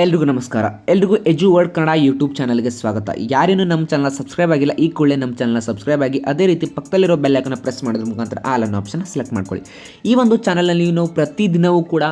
ಎಲ್ರಿಗೂ ನಮಸ್ಕಾರ. ಎಲ್ರಿಗೂ ಎಜು ವರ್ಡ್ ಕನ್ನಡ ಯೂಟ್ಯೂಬ್ ಚಾನಲ್ಗೆ ಸ್ವಾಗತ. ಯಾರೇನು ನಮ್ಮ ಚಾನಲ್ ಸಬ್ಸ್ಕ್ರೈಬ್ ಆಗಿಲ್ಲ, ಈ ಕೂಡಲೇ ನಮ್ಮ ಚಾನಲ್ನ ಸಬ್ಸ್ಕ್ರೈಬ್ ಆಗಿ ಅದೇ ರೀತಿ ಪಕ್ಕದಲ್ಲಿರೋ ಬೆಲ್ ಐಕಾನ್ ಪ್ರೆಸ್ ಮಾಡೋದ್ರ ಮುಖಾಂತರ ಆಲ್ ಅನ್ನೋ ಆಪ್ಷನ್ ಸೆಲೆಕ್ಟ್ ಮಾಡ್ಕೊಳ್ಳಿ. ಈ ಒಂದು ಚಾನಲ್ನಲ್ಲಿ ನಾವು ಪ್ರತಿದಿನವೂ ಕೂಡ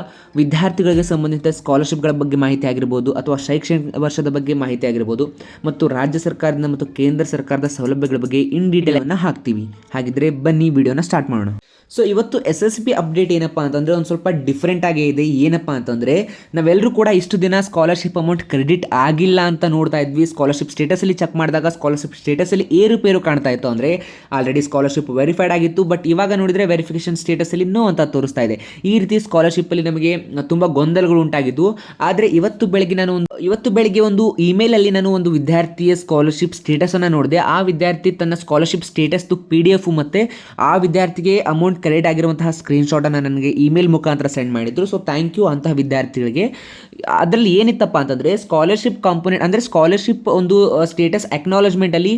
ವಿದ್ಯಾರ್ಥಿಗಳಿಗೆ ಸಂಬಂಧಿಸಿದ ಸ್ಕಾಲರ್ಶಿಪ್ಗಳ ಬಗ್ಗೆ ಮಾಹಿತಿ ಆಗಿರ್ಬೋದು, ಅಥವಾ ಶೈಕ್ಷಣಿಕ ವರ್ಷದ ಬಗ್ಗೆ ಮಾಹಿತಿ ಆಗಿರ್ಬೋದು, ಮತ್ತು ರಾಜ್ಯ ಸರ್ಕಾರದಿಂದ ಮತ್ತು ಕೇಂದ್ರ ಸರ್ಕಾರದ ಸೌಲಭ್ಯಗಳ ಬಗ್ಗೆ ಇನ್ ಡೀಟೇಲ್ ಅನ್ನು ಹಾಕ್ತೀವಿ. ಹಾಗಿದ್ರೆ ಬನ್ನಿ ವಿಡಿಯೋನ ಸ್ಟಾರ್ಟ್ ಮಾಡೋಣ. ಸೊ ಇವತ್ತು SSB ಅಪ್ಡೇಟ್ ಏನಪ್ಪ ಅಂತಂದರೆ ಒಂದು ಸ್ವಲ್ಪ ಡಿಫ್ರೆಂಟ್ ಆಗೇ ಇದೆ. ಏನಪ್ಪ ಅಂತಂದರೆ ನಾವೆಲ್ಲರೂ ಕೂಡ ಇಷ್ಟು ದಿನ ಸ್ಕಾಲರ್ಶಿಪ್ ಅಮೌಂಟ್ ಕ್ರೆಡಿಟ್ ಆಗಿಲ್ಲ ಅಂತ ನೋಡ್ತಾ ಇದ್ವಿ. ಸ್ಕಾಲರ್ಶಿಪ್ ಸ್ಟೇಟಸಲ್ಲಿ ಚೆಕ್ ಮಾಡಿದಾಗ ಸ್ಕಾಲರ್ಶಿಪ್ ಸ್ಟೇಟಸಲ್ಲಿ ಏರುಪೇರು ಕಾಣ್ತಾ ಇತ್ತು. ಅಂದರೆ ಆಲ್ರೆಡಿ ಸ್ಕಾಲರ್ಶಿಪ್ ವೆರಿಫೈಡ್ ಆಗಿತ್ತು, ಬಟ್ ಇವಾಗ ನೋಡಿದರೆ ವೆರಿಫಿಕೇಷನ್ ಸ್ಟೇಟಸಲ್ಲಿ ನೋ ಅಂತ ತೋರಿಸ್ತಾ ಇದೆ. ಈ ರೀತಿ ಸ್ಕಾಲರ್ಶಿಪ್ಪಲ್ಲಿ ನಮಗೆ ತುಂಬ ಗೊಂದಲಗಳು ಉಂಟಾಗಿದ್ದು. ಆದರೆ ಇವತ್ತು ಬೆಳಗ್ಗೆ ಒಂದು ಇಮೇಲಲ್ಲಿ ನಾನು ಒಂದು ವಿದ್ಯಾರ್ಥಿಯ ಸ್ಕಾಲರ್ಶಿಪ್ ಸ್ಟೇಟಸನ್ನು ನೋಡಿದೆ. ಆ ವಿದ್ಯಾರ್ಥಿ ತನ್ನ ಸ್ಕಾಲರ್ಶಿಪ್ ಸ್ಟೇಟಸ್ದು PDF ಮತ್ತು ಆ ವಿದ್ಯಾರ್ಥಿಗೆ ಅಮೌಂಟ್ ಕ್ರೆಡಿಟ್ ಆಗಿರುವಂತಹ ಸ್ಕ್ರೀನ್ಶಾಟನ್ನು ನನಗೆ ಇಮೇಲ್ ಮುಖಾಂತರ ಸೆಂಡ್ ಮಾಡಿದ್ರು. ಸೊ ಥ್ಯಾಂಕ್ ಯು ಅಂತಹ ವಿದ್ಯಾರ್ಥಿಗಳಿಗೆ. ಅದರಲ್ಲಿ ಏನಿತ್ತಪ್ಪ ಅಂತಂದರೆ ಸ್ಕಾಲರ್ಶಿಪ್ ಕಾಂಪೊನೆಂಟ್ ಅಂದರೆ ಸ್ಕಾಲರ್ಶಿಪ್ ಒಂದು ಸ್ಟೇಟಸ್ ಅಕ್ನಾಲಜ್ಮೆಂಟಲ್ಲಿ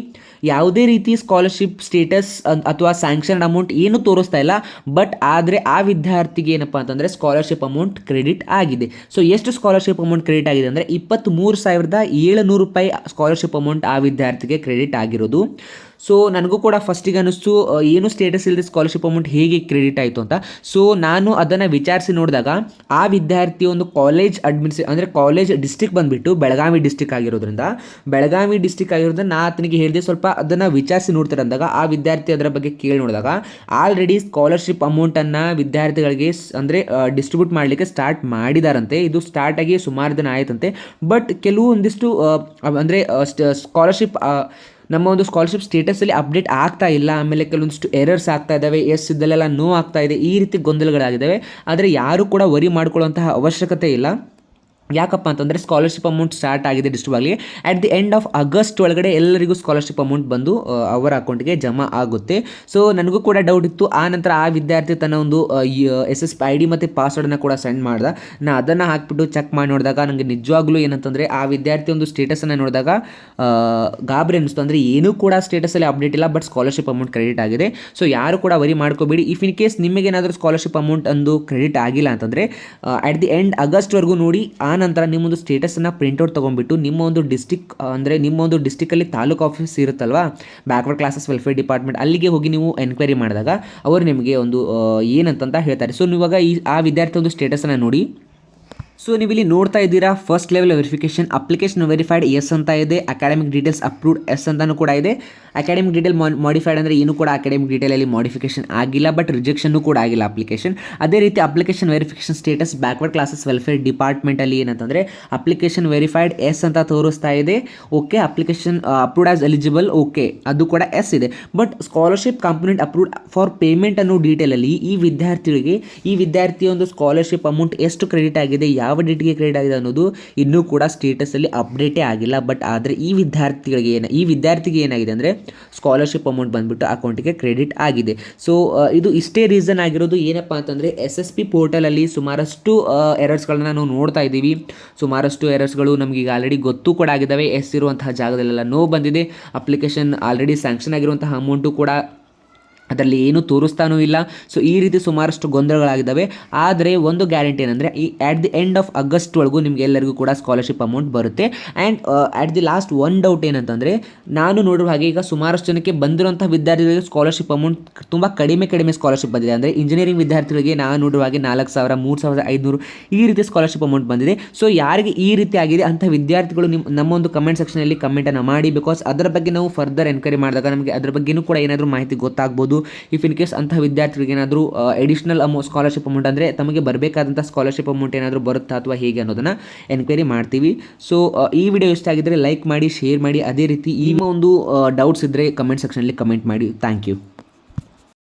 ಯಾವುದೇ ರೀತಿ ಸ್ಕಾಲರ್ಶಿಪ್ ಸ್ಟೇಟಸ್ ಅಥವಾ ಸ್ಯಾಂಕ್ಷನ್ ಅಮೌಂಟ್ ಏನು ತೋರಿಸ್ತಾ ಇಲ್ಲ. ಬಟ್ ಆದರೆ ಆ ವಿದ್ಯಾರ್ಥಿಗೆ ಏನಪ್ಪ ಅಂತಂದರೆ ಸ್ಕಾಲರ್ಶಿಪ್ ಅಮೌಂಟ್ ಕ್ರೆಡಿಟ್ ಆಗಿದೆ. ಸೊ ಎಷ್ಟು ಸ್ಕಾಲರ್ಶಿಪ್ ಅಮೌಂಟ್ ಕ್ರೆಡಿಟ್ ಆಗಿದೆ ಅಂದರೆ 23,700 ರೂಪಾಯಿ ಸ್ಕಾಲರ್ಶಿಪ್ ಅಮೌಂಟ್ ಆ ವಿದ್ಯಾರ್ಥಿಗೆ ಕ್ರೆಡಿಟ್ ಆಗಿರೋದು. ಸೊ ನನಗೂ ಕೂಡ ಫಸ್ಟಿಗೆ ಅನ್ನಿಸ್ತು ಏನು ಸ್ಟೇಟಸ್ ಇಲ್ಲದೆ ಸ್ಕಾಲರ್ಶಿಪ್ ಅಮೌಂಟ್ ಹೇಗೆ ಕ್ರೆಡಿಟ್ ಆಯಿತು ಅಂತ. ಸೊ ನಾನು ಅದನ್ನು ವಿಚಾರಿಸಿ ನೋಡಿದಾಗ ಆ ವಿದ್ಯಾರ್ಥಿ ಒಂದು ಕಾಲೇಜ್ ಅಂದರೆ ಕಾಲೇಜ್ ಡಿಸ್ಟ್ರಿಕ್ಟ್ ಬಂದುಬಿಟ್ಟು ಬೆಳಗಾವಿ ಡಿಸ್ಟ್ರಿಕ್ಟ್ ಆಗಿರೋದ್ರಿಂದ ನಾ ಆತನಿಗೆ ಹೇಳಿದೆ ಸ್ವಲ್ಪ ಅದನ್ನು ವಿಚಾರಿಸಿ ನೋಡ್ತಾರೆ ಅಂದಾಗ ಆ ವಿದ್ಯಾರ್ಥಿ ಅದರ ಬಗ್ಗೆ ಕೇಳಿ ನೋಡಿದಾಗ ಆಲ್ರೆಡಿ ಸ್ಕಾಲರ್ಶಿಪ್ ಅಮೌಂಟನ್ನು ವಿದ್ಯಾರ್ಥಿಗಳಿಗೆ ಅಂದರೆ ಡಿಸ್ಟ್ರಿಬ್ಯೂಟ್ ಮಾಡಲಿಕ್ಕೆ ಸ್ಟಾರ್ಟ್ ಮಾಡಿದಾರಂತೆ. ಇದು ಸ್ಟಾರ್ಟ್ ಆಗಿ ಸುಮಾರು ದಿನ ಆಯ್ತಂತೆ. ಬಟ್ ಕೆಲವೊಂದಿಷ್ಟು ಅಂದರೆ ಸ್ಕಾಲರ್ಶಿಪ್ ನಮ್ಮ ಒಂದು ಸ್ಕಾಲರ್ಶಿಪ್ ಸ್ಟೇಟಸಲ್ಲಿ ಅಪ್ಡೇಟ್ ಆಗ್ತಾ ಇಲ್ಲ. ಆಮೇಲೆ ಕೆಲವೊಂದಿಷ್ಟು ಎರರ್ಸ್ ಆಗ್ತಾ ಇದ್ದಾವೆ, ಇದ್ದಲ್ಲೆಲ್ಲ ನೋ ಆಗ್ತಾ ಇದೆ. ಈ ರೀತಿ ಗೊಂದಲಗಳಾಗಿದ್ದಾವೆ. ಆದರೆ ಯಾರೂ ಕೂಡ ವರಿ ಮಾಡ್ಕೊಳ್ಳುವಂತಹ ಅವಶ್ಯಕತೆ ಇಲ್ಲ. ಯಾಕಪ್ಪ ಅಂತಂದರೆ ಸ್ಕಾಲರ್ಶಿಪ್ ಅಮೌಂಟ್ ಸ್ಟಾರ್ಟ್ ಆಗಿದೆ ಡಿಸ್ಟ್ರಿಕ್ಟ್ಗೆ. At the end of August ಒಳಗಡೆ ಎಲ್ಲರಿಗೂ ಸ್ಕಾಲರ್ಶಿಪ್ ಅಮೌಂಟ್ ಬಂದು ಅವರ ಅಕೌಂಟ್ಗೆ ಜಮಾ ಆಗುತ್ತೆ. ಸೊ ನನಗೂ ಕೂಡ ಡೌಟ್ ಇತ್ತು. ಆ ನಂತರ ಆ ವಿದ್ಯಾರ್ಥಿ ತನ್ನ ಒಂದು SSB ID ಮತ್ತು ಪಾಸ್ವರ್ಡನ್ನು ಕೂಡ ಸೆಂಡ್ ಮಾಡ್ದೆ. ನಾನು ಅದನ್ನು ಹಾಕಿಬಿಟ್ಟು ಚೆಕ್ ಮಾಡಿ ನೋಡಿದಾಗ ನನಗೆ ನಿಜವಾಗ್ಲೂ ಏನಂತಂದರೆ ಆ ವಿದ್ಯಾರ್ಥಿ ಒಂದು ಸ್ಟೇಟಸನ್ನು ನೋಡಿದಾಗ ಗಾಬರಿ ಅನ್ನಿಸ್ತು. ಅಂದರೆ ಏನೂ ಕೂಡ ಸ್ಟೇಟಸಲ್ಲಿ ಅಪ್ಡೇಟ್ ಇಲ್ಲ, ಬಟ್ ಸ್ಕಾಲರ್ಶಿಪ್ ಅಮೌಂಟ್ ಕ್ರೆಡಿಟ್ ಆಗಿದೆ. ಸೊ ಯಾರು ಕೂಡ ವರಿ ಮಾಡ್ಕೋಬೇಡಿ. ಇಫ್ ಇನ್ ಕೇಸ್ ನಿಮಗೇನಾದರೂ ಸ್ಕಾಲರ್ಶಿಪ್ ಅಮೌಂಟ್ ಒಂದು ಕ್ರೆಡಿಟ್ ಆಗಿಲ್ಲ ಅಂತಂದರೆ ಅಟ್ ದಿ ಎಂಡ್ ಆಗಸ್ಟ್ವರೆಗೂ ನೋಡಿ. ಆ ನಂತರ ನಿಮ್ಮೊಂದು ಸ್ಟೇಟಸನ್ನು ಪ್ರಿಂಟ್ಔಟ್ ತೊಗೊಂಡ್ಬಿಟ್ಟು ನಿಮ್ಮ ಒಂದು ಡಿಸ್ಟಿಕಲ್ಲಿ ತಾಲೂಕು ಆಫೀಸ್ ಇರುತ್ತಲ್ವಾ, ಬ್ಯಾಕ್ವರ್ಡ್ ಕ್ಲಾಸಸ್ ವೆಲ್ಫೇರ್ ಡಿಪಾರ್ಟ್ಮೆಂಟ್, ಅಲ್ಲಿಗೆ ಹೋಗಿ ನೀವು ಎನ್ಕ್ವೈರಿ ಮಾಡಿದಾಗ ಅವರು ನಿಮಗೆ ಒಂದು ಏನಂತ ಹೇಳ್ತಾರೆ. ಸೊ ನೀವಾಗ ಆ ವಿದ್ಯಾರ್ಥಿ ಒಂದು ಸ್ಟೇಟಸನ್ನು ನೋಡಿ. ಸೊ ನೀವು ಇಲ್ಲಿ ನೋಡ್ತಾ ಇದ್ದೀರಾ, first level verification application verified yes ಅಂತ ಇದೆ, ಅಕಾಡೆಮಿಕ್ ಡೀಟೇಲ್ಸ್ ಅಪ್ರೂವ್ಡ್ ಎಸ್ ಅಂತಲೂ ಕೂಡ ಇದೆ. ಅಕಾಡೆಮಿಕ್ ಡೀಟೇಲ್ ಮಾಡಿಫೈಡ್ ಅಂದರೆ ಏನು ಕೂಡ ಅಕಾಡೆಮಿಕ್ ಡೀಟೇಲಲ್ಲಿ ಮಾಡಿಫಿಕೇಶನ್ ಆಗಿಲ್ಲ, ಬಟ್ ರಿಜೆಕ್ಷನ್ನು ಕೂಡ ಆಗಿಲ್ಲ ಅಪ್ಲಿಕೇಶನ್. ಅದೇ ರೀತಿ application verification status backward classes welfare ಡಿಪಾರ್ಟ್ಮೆಂಟಲ್ಲಿ ಏನಂತಂದರೆ ಅಪ್ಲಿಕೇಶನ್ ವೆರಿಫೈಡ್ ಎಸ್ ಅಂತ ತೋರಿಸ್ತಾ ಇದೆ. Okay, application approved as eligible, okay, ಅದು ಕೂಡ ಎಸ್ ಇದೆ. But scholarship component approved for payment ಅನ್ನೋ ಡೀಟೇಲಲ್ಲಿ ಈ ವಿದ್ಯಾರ್ಥಿಯ ಒಂದು ಸ್ಕಾಲರ್ಶಿಪ್ ಅಮೌಂಟ್ ಎಷ್ಟು ಕ್ರೆಡಿಟ್ ಆಗಿದೆ, ಯಾವ ಡೇಟ್ಗೆ ಕ್ರೆಡಿಟ್ ಆಗಿದೆ ಅನ್ನೋದು ಇನ್ನೂ ಕೂಡ ಸ್ಟೇಟಸಲ್ಲಿ ಅಪ್ಡೇಟೇ ಆಗಿಲ್ಲ. ಬಟ್ ಆದರೆ ಈ ವಿದ್ಯಾರ್ಥಿಗೆ ಏನಾಗಿದೆ ಅಂದರೆ ಸ್ಕಾಲರ್ಶಿಪ್ ಅಮೌಂಟ್ ಬಂದುಬಿಟ್ಟು ಅಕೌಂಟಿಗೆ ಕ್ರೆಡಿಟ್ ಆಗಿದೆ. ಸೊ ಇದು ಇಷ್ಟೇ ರೀಸನ್ ಆಗಿರೋದು. ಏನಪ್ಪ ಅಂತಂದರೆ SSB ಪೋರ್ಟಲಲ್ಲಿ ಸುಮಾರಷ್ಟು ಎರರ್ಸ್ಗಳನ್ನ ನಾವು ನೋಡ್ತಾ ಇದ್ದೀವಿ. ಸುಮಾರಷ್ಟು ಎರರ್ಸ್ಗಳು ನಮಗೆ ಈಗ ಆಲ್ರೆಡಿ ಗೊತ್ತು ಕೂಡ ಆಗಿದ್ದಾವೆ. ಎಸ್ ಇರುವಂತಹ ಜಾಗದಲ್ಲೆಲ್ಲ ನೋ ಬಂದಿದೆ. ಅಪ್ಲಿಕೇಶನ್ ಆಲ್ರೆಡಿ ಸ್ಯಾಂಕ್ಷನ್ ಆಗಿರುವಂತಹ ಅಮೌಂಟು ಕೂಡ ಅದರಲ್ಲಿ ಏನೂ ತೋರಿಸ್ತಾನೂ ಇಲ್ಲ. ಸೊ ಈ ರೀತಿ ಸುಮಾರಷ್ಟು ಗೊಂದಲಗಳಾಗಿದ್ದಾವೆ. ಆದರೆ ಒಂದು ಗ್ಯಾರಂಟಿ ಏನಂದರೆ at the end of August ಒಳಗೂ ನಿಮಗೆ ಎಲ್ಲರಿಗೂ ಕೂಡ ಸ್ಕಾಲರ್ಶಿಪ್ ಅಮೌಂಟ್ ಬರುತ್ತೆ. And at the last one doubt ಏನಂತಂದರೆ, ನಾನು ನೋಡುವ ಹಾಗೆ ಈಗ ಸುಮಾರಷ್ಟು ಜನಕ್ಕೆ ಬಂದಿರುವಂಥ ವಿದ್ಯಾರ್ಥಿಗಳಿಗೆ ಸ್ಕಾಲರ್ಶಿಪ್ ಅಮೌಂಟ್ ತುಂಬ ಕಡಿಮೆ ಸ್ಕಾಲರ್ಶಿಪ್ ಬಂದಿದೆ. ಅಂದರೆ ಇಂಜಿನಿಯರಿಂಗ್ ವಿದ್ಯಾರ್ಥಿಗಳಿಗೆ ನಾನು ನೋಡುವ ಹಾಗೆ 4,000, 3,500 ಈ ರೀತಿ ಸ್ಕಾಲರ್ಶಿಪ್ ಅಮೌಂಟ್ ಬಂದಿದೆ. ಸೊ ಯಾರಿಗೆ ಈ ರೀತಿ ಆಗಿದೆ ಅಂಥ ವಿದ್ಯಾರ್ಥಿಗಳು ನಮ್ಮ ಒಂದು ಕಮೆಂಟ್ ಸೆಕ್ಷನಲ್ಲಿ ಕಮೆಂಟನ್ನು ಮಾಡಿ. ಬಿಕಾಸ್ ಅದರ ಬಗ್ಗೆ ನಾವು ಫರ್ದರ್ ಎನ್ಕ್ವೈರಿ ಮಾಡಿದಾಗ ನಮಗೆ ಅದರ ಬಗ್ಗೆಯೂ ಕೂಡ ಏನಾದರೂ ಮಾಹಿತಿ ಗೊತ್ತಾಗ್ಬೋದು. ಇಫ್ ಇನ್ ಕೇಸ್ ಅಂತಹ ವಿದ್ಯಾರ್ಥಿಗಳಿಗೆ ಏನಾದರೂ ಎಡಿಷನಲ್ ಸ್ಕಾಲರ್ಶಿಪ್ ಅಮೌಂಟ್ ಅಂದರೆ ತಮಗೆ ಬರಬೇಕಾದಂಥ ಸ್ಕಾಲರ್ಶಿಪ್ ಅಮೌಂಟ್ ಏನಾದರೂ ಬರುತ್ತಾ ಅಥವಾ ಹೇಗೆ ಅನ್ನೋದನ್ನು ಎನ್ಕ್ವೈರಿ ಮಾಡ್ತೀವಿ. ಸೊ ಈ ವಿಡಿಯೋ ಇಷ್ಟ ಆಗಿದ್ದರೆ ಲೈಕ್ ಮಾಡಿ, ಶೇರ್ ಮಾಡಿ. ಅದೇ ರೀತಿ ಈ ಒಂದು ಡೌಟ್ಸ್ ಇದ್ದರೆ ಕಮೆಂಟ್ ಸೆಕ್ಷನಲ್ಲಿ ಕಮೆಂಟ್ ಮಾಡಿ. Thank you.